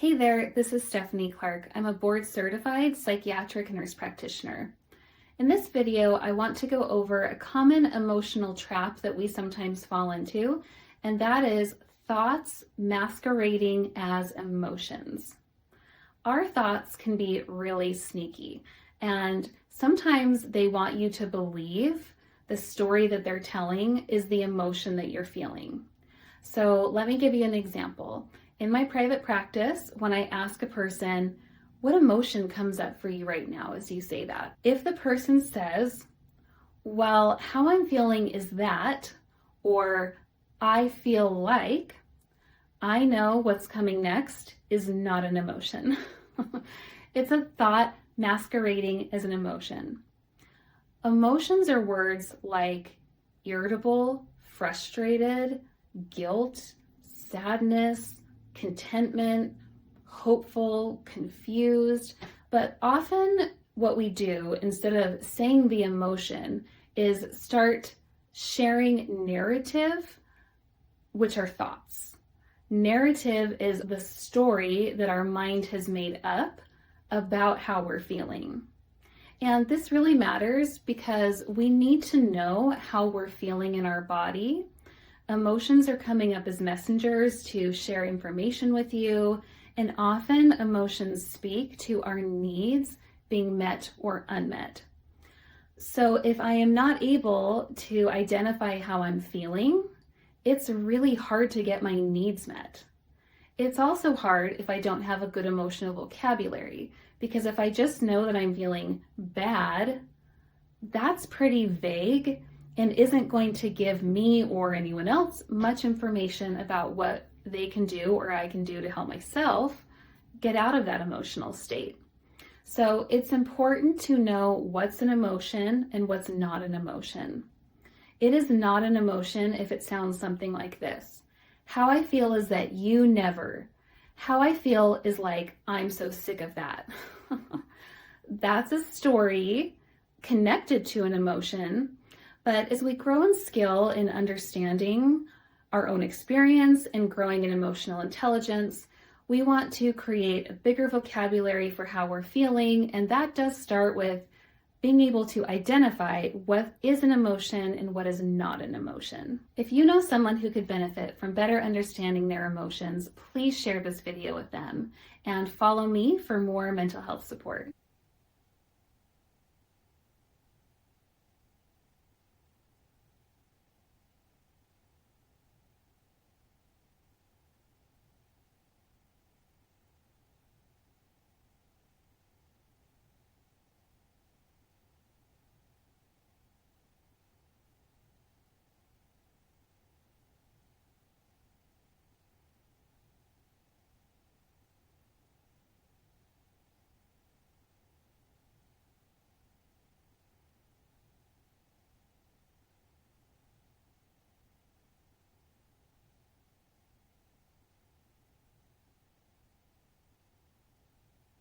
Hey there, this is Stephanie Clark. I'm a board-certified psychiatric nurse practitioner. In this video, I want to go over a common emotional trap that we sometimes fall into, and that is thoughts masquerading as emotions. Our thoughts can be really sneaky, and sometimes they want you to believe the story that they're telling is the emotion that you're feeling. So let me give you an example. In my private practice, when I ask a person, what emotion comes up for you right now as you say that? If the person says, well, how I'm feeling is that, or I feel like, I know what's coming next is not an emotion. It's a thought masquerading as an emotion. Emotions are words like irritable, frustrated, guilt, sadness, contentment, hopeful, confused, but often what we do instead of saying the emotion is start sharing narrative, which are thoughts. Narrative is the story that our mind has made up about how we're feeling. And this really matters because we need to know how we're feeling in our body. Emotions are coming up as messengers to share information with you, and often emotions speak to our needs being met or unmet. So if I am not able to identify how I'm feeling, it's really hard to get my needs met. It's also hard if I don't have a good emotional vocabulary, because if I just know that I'm feeling bad, that's pretty vague and isn't going to give me or anyone else much information about what they can do or I can do to help myself get out of that emotional state. So it's important to know what's an emotion and what's not an emotion. It is not an emotion if it sounds something like this. How I feel is that you never. How I feel is like, I'm so sick of that. That's a story connected to an emotion. But as we grow in skill in understanding our own experience and growing in emotional intelligence, we want to create a bigger vocabulary for how we're feeling. And that does start with being able to identify what is an emotion and what is not an emotion. If you know someone who could benefit from better understanding their emotions, please share this video with them and follow me for more mental health support.